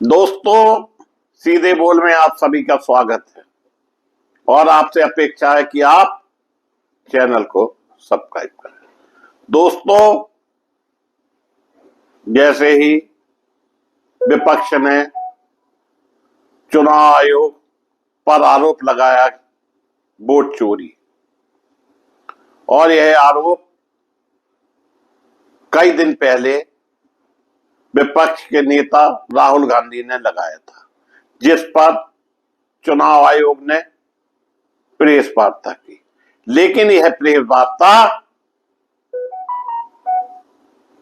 दोस्तों, सीधे बोल में आप सभी का स्वागत है और आपसे अपेक्षा है कि आप चैनल को सब्सक्राइब करें। दोस्तों, जैसे ही विपक्ष ने चुनाव आयोग पर आरोप लगाया वोट चोरी, और यह आरोप कई दिन पहले विपक्ष के नेता राहुल गांधी ने लगाया था, जिस पर चुनाव आयोग ने प्रेस वार्ता की। लेकिन यह प्रेस वार्ता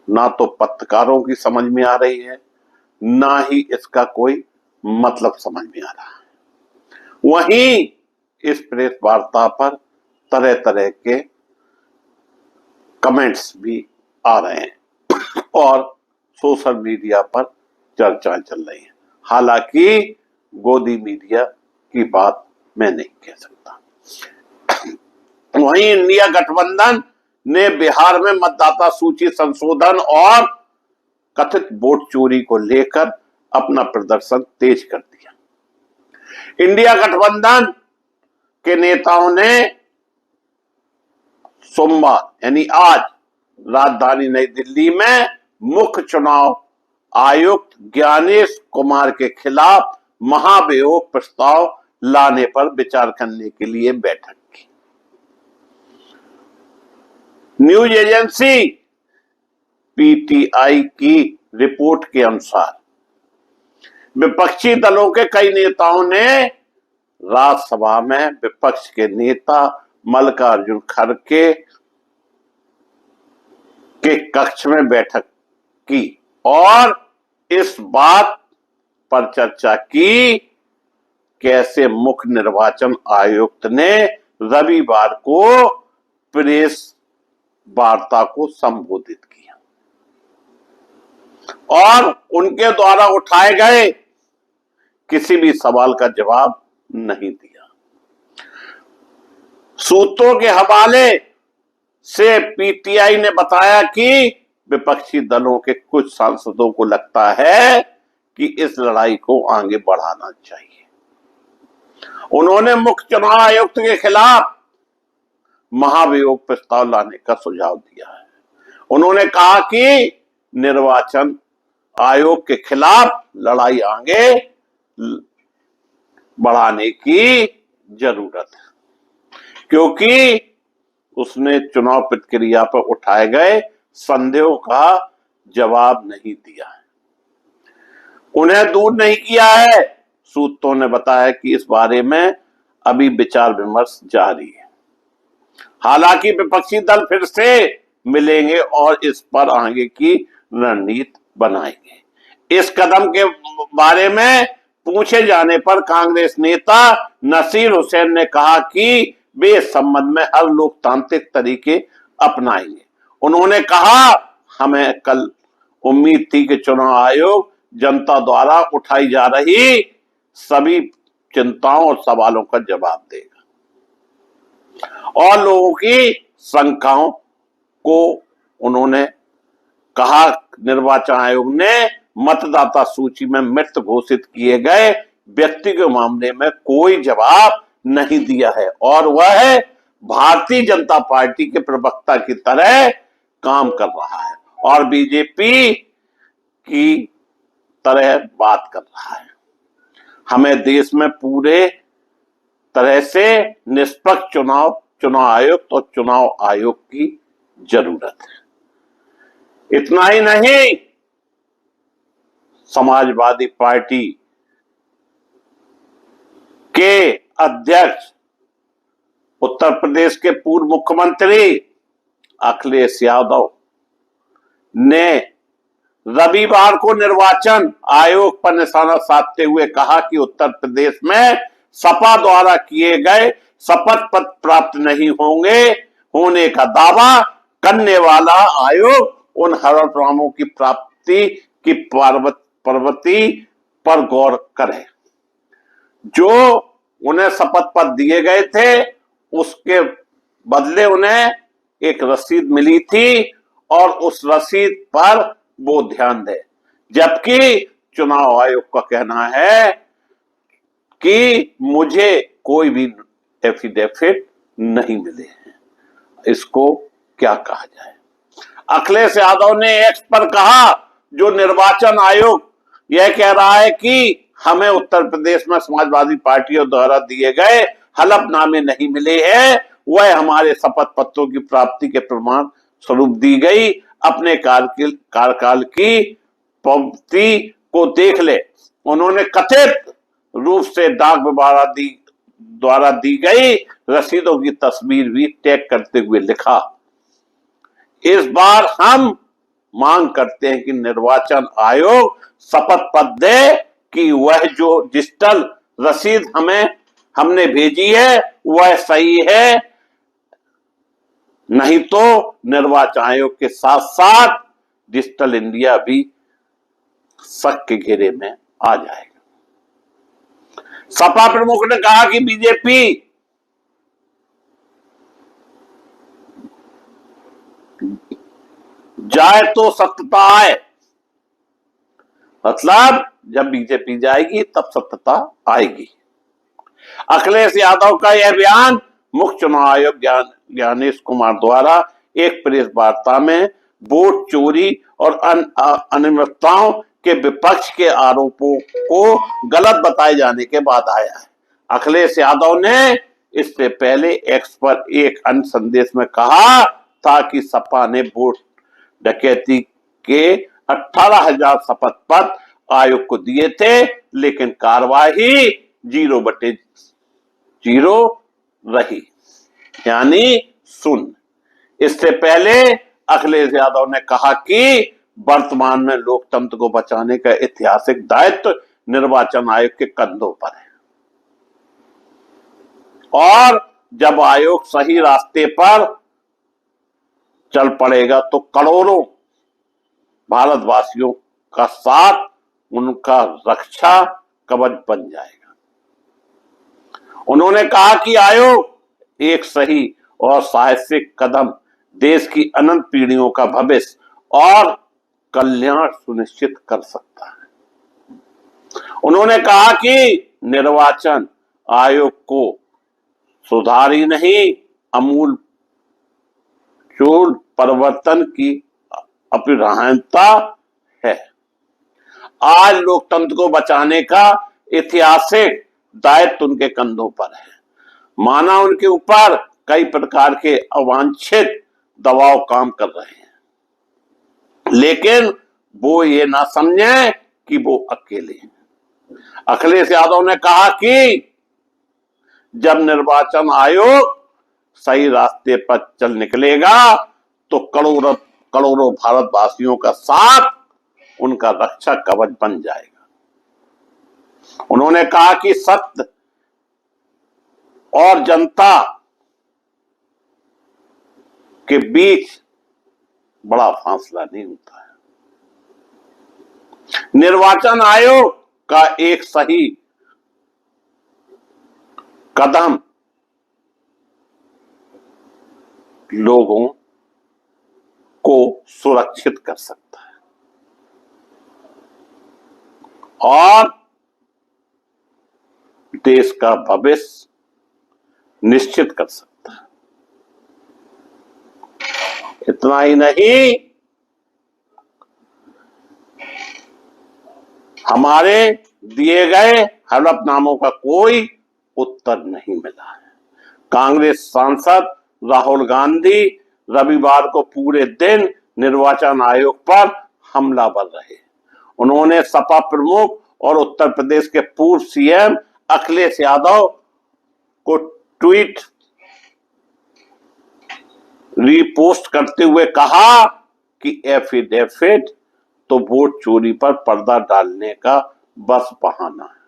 ना तो पत्रकारों की समझ में आ रही है, ना ही इसका कोई मतलब समझ में आ रहा है। वहीं इस प्रेस वार्ता पर तरह तरह के कमेंट्स भी आ रहे हैं और सोशल मीडिया पर चर्चाएं चल रही हैं। हालांकि गोदी मीडिया की बात मैं नहीं कह सकता। वहीं इंडिया गठबंधन ने बिहार में मतदाता सूची संशोधन और कथित वोट चोरी को लेकर अपना प्रदर्शन तेज कर दिया। इंडिया गठबंधन के नेताओं ने सोमवार यानी आज राजधानी नई दिल्ली में मुख्य चुनाव आयुक्त ज्ञानेश कुमार के खिलाफ महाभियोग प्रस्ताव लाने पर विचार करने के लिए बैठक की। न्यूज एजेंसी पीटीआई की रिपोर्ट के अनुसार विपक्षी दलों के कई नेताओं ने राज्यसभा में विपक्ष के नेता मल्लिकार्जुन खड़गे के कक्ष में बैठक की और इस बात पर चर्चा की कैसे मुख्य निर्वाचन आयुक्त ने रविवार को प्रेस वार्ता को संबोधित किया और उनके द्वारा उठाए गए किसी भी सवाल का जवाब नहीं दिया। सूत्रों के हवाले से पीटीआई ने बताया कि विपक्षी दलों के कुछ सांसदों को लगता है कि इस लड़ाई को आगे बढ़ाना चाहिए। उन्होंने मुख्य चुनाव आयुक्त के खिलाफ महाभियोग प्रस्ताव लाने का सुझाव दिया है। उन्होंने कहा कि निर्वाचन आयोग के खिलाफ लड़ाई आगे बढ़ाने की जरूरत है, क्योंकि उसने चुनाव प्रक्रिया पर उठाए गए संदेहों का जवाब नहीं दिया है, उन्हें दूर नहीं किया है। सूत्रों ने बताया कि इस बारे में अभी विचार विमर्श जारी है। हालांकि विपक्षी दल फिर से मिलेंगे और इस पर आगे की रणनीति बनाएंगे। इस कदम के बारे में पूछे जाने पर कांग्रेस नेता नसीर हुसैन ने कहा कि वे इस संबंध में हर लोकतांत्रिक तरीके अपनाएंगे। उन्होंने कहा, हमें कल उम्मीद थी कि चुनाव आयोग जनता द्वारा उठाई जा रही सभी चिंताओं और सवालों का जवाब देगा और लोगों की शंकाओं को उन्होंने कहा। निर्वाचन आयोग ने मतदाता सूची में मृत घोषित किए गए व्यक्ति के मामले में कोई जवाब नहीं दिया है और वह भारतीय जनता पार्टी के प्रवक्ता की तरह काम कर रहा है और बीजेपी की तरह बात कर रहा है। हमें देश में पूरे तरह से निष्पक्ष चुनाव आयुक्त और चुनाव आयोग की जरूरत है। इतना ही नहीं, समाजवादी पार्टी के अध्यक्ष उत्तर प्रदेश के पूर्व मुख्यमंत्री अखिलेश यादव ने रविवार को निर्वाचन आयोग पर निशाना साधते हुए कहा कि उत्तर प्रदेश में सपा द्वारा किए गए शपथ पत्र प्राप्त नहीं होने का दावा करने वाला आयोग उन हलफनामों की प्राप्ति की प्रवृत्ति पर गौर करे जो उन्हें शपथ पत्र दिए गए थे। उसके बदले उन्हें एक रसीद मिली थी और उस रसीद पर वो ध्यान दे, जबकि चुनाव आयोग का कहना है कि मुझे कोई भी एफिडेविट नहीं मिले हैं। इसको क्या कहा जाए? अखिलेश यादव ने एक्स पर कहा, जो निर्वाचन आयोग यह कह रहा है कि हमें उत्तर प्रदेश में समाजवादी पार्टियों द्वारा दिए गए हलफनामे नहीं मिले हैं, वह हमारे शपथ पत्रों की प्राप्ति के प्रमाण स्वरूप दी गई अपने कार्यकाल की प्रवृत्ति को देख ले। उन्होंने कथित रूप से डाक विभाग द्वारा दी गई रसीदों की तस्वीर भी टैग करते हुए लिखा, इस बार हम मांग करते हैं कि निर्वाचन आयोग शपथ पत्र दे कि वह जो डिजिटल रसीद हमने भेजी है वह सही है, नहीं तो निर्वाचन आयोग के साथ साथ डिजिटल इंडिया भी शक के घेरे में आ जाएगा। सपा प्रमुख ने कहा कि बीजेपी जाए तो सत्ता आए, मतलब जब बीजेपी जाएगी तब सत्ता आएगी। अखिलेश यादव का यह बयान मुख्य चुनाव आयोग ज्ञानेश कुमार द्वारा एक प्रेस वार्ता में वोट चोरी और अनियमितताओं के विपक्ष के आरोपों को गलत बताए जाने के बाद आया है। अखिलेश यादव ने इससे पहले एक्स पर एक अन्य संदेश में कहा था कि सपा ने वोट डकैती के 18,000 शपथ पत्र आयोग को दिए थे, लेकिन कार्रवाई 0/0 रही, यानी शून्य। इससे पहले अखिलेश यादव ने कहा कि वर्तमान में लोकतंत्र को बचाने का ऐतिहासिक दायित्व निर्वाचन आयोग के कंधों पर है और जब आयोग सही रास्ते पर चल पड़ेगा तो करोड़ों भारतवासियों का साथ उनका रक्षा कवच बन जाएगा। उन्होंने कहा कि आयोग एक सही और साहसिक कदम देश की अनंत पीढ़ियों का भविष्य और कल्याण सुनिश्चित कर सकता है। उन्होंने कहा कि निर्वाचन आयोग को सुधार ही नहीं, आमूल चूल परिवर्तन की अपरिहार्यता है। आज लोकतंत्र को बचाने का ऐतिहासिक दायित्व उनके कंधों पर है। माना उनके ऊपर कई प्रकार के अवांछित दबाव काम कर रहे हैं, लेकिन वो ये ना समझे कि वो अकेले हैं। अखिलेश यादव ने कहा कि जब निर्वाचन आयोग सही रास्ते पर चल निकलेगा तो करोड़ों भारतवासियों का साथ उनका रक्षा कवच बन जाएगा। उन्होंने कहा कि सत्य और जनता के बीच बड़ा फासला नहीं होता है। निर्वाचन आयोग का एक सही कदम लोगों को सुरक्षित कर सकता है और देश का भविष्य निश्चित कर सकता है। इतना ही नहीं, हमारे दिए गए हलफनामों का कोई उत्तर नहीं मिला है। कांग्रेस सांसद राहुल गांधी रविवार को पूरे दिन निर्वाचन आयोग पर हमलावर रहे। उन्होंने सपा प्रमुख और उत्तर प्रदेश के पूर्व सीएम अखिलेश यादव को ट्वीट रीपोस्ट करते हुए कहा कि एफिडेविट तो वोट चोरी पर पर्दा डालने का बस बहाना है।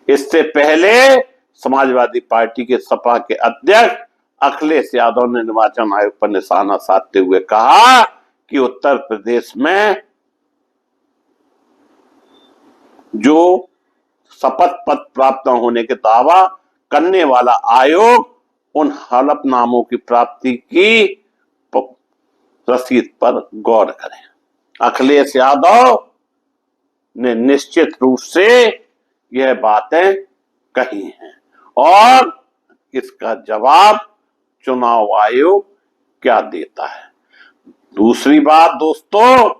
इससे पहले समाजवादी पार्टी के सपा के अध्यक्ष अखिलेश यादव ने निर्वाचन आयोग पर निशाना साधते हुए कहा कि उत्तर प्रदेश में जो शपथ पत्र प्राप्त न होने के दावा करने वाला आयोग उन हलफनामों की प्राप्ति की रसीद पर गौर करें। अखिलेश यादव ने निश्चित रूप से यह बातें कही हैं और इसका जवाब चुनाव आयोग क्या देता है। दूसरी बात दोस्तों,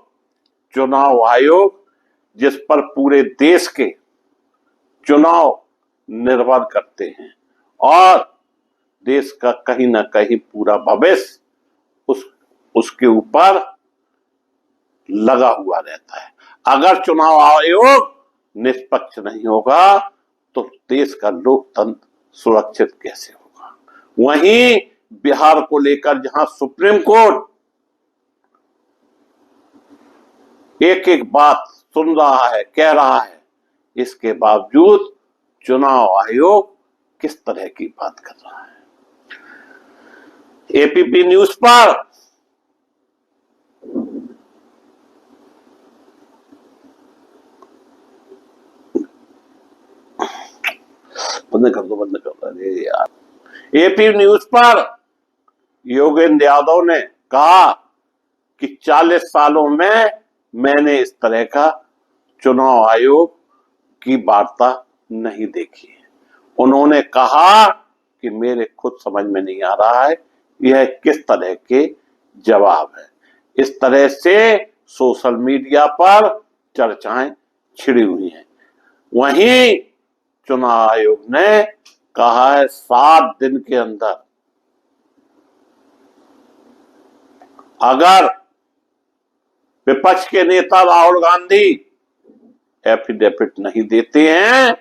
चुनाव आयोग जिस पर पूरे देश के चुनाव निर्भर करते हैं और देश का कहीं ना कहीं पूरा भविष्य उसके ऊपर लगा हुआ रहता है। अगर चुनाव आयोग निष्पक्ष नहीं होगा तो देश का लोकतंत्र सुरक्षित कैसे होगा। वहीं बिहार को लेकर जहां सुप्रीम कोर्ट एक एक बात सुन रहा है, कह रहा है, इसके बावजूद चुनाव आयोग किस तरह की बात कर रहा है। एपीपी न्यूज पर बंद कर दो अरे यार। एपी न्यूज पर योगेंद्र यादव ने कहा कि 40 सालों में मैंने इस तरह का चुनाव आयोग की वार्ता नहीं देखी है। उन्होंने कहा कि मेरे खुद समझ में नहीं आ रहा है यह किस तरह के जवाब है। इस तरह से सोशल मीडिया पर चर्चाएं छिड़ी हुई हैं। वहीं चुनाव आयोग ने कहा है 7 दिन के अंदर अगर विपक्ष के नेता राहुल गांधी एफिडेविट नहीं देते हैं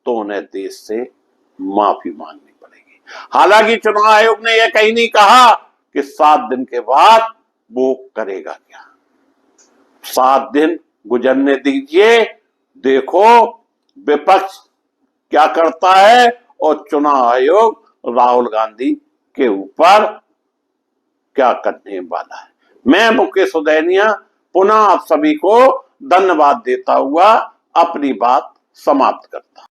तो उन्हें देश से माफी मांगनी पड़ेगी। हालांकि चुनाव आयोग ने यह कहीं नहीं कहा कि 7 दिन के बाद वो करेगा क्या। 7 दिन गुजरने दीजिए, देखो विपक्ष क्या करता है और चुनाव आयोग राहुल गांधी के ऊपर क्या करने वाला है। मैं मुकेश उदैनिया पुनः आप सभी को धन्यवाद देता हुआ अपनी बात समाप्त करता हूं।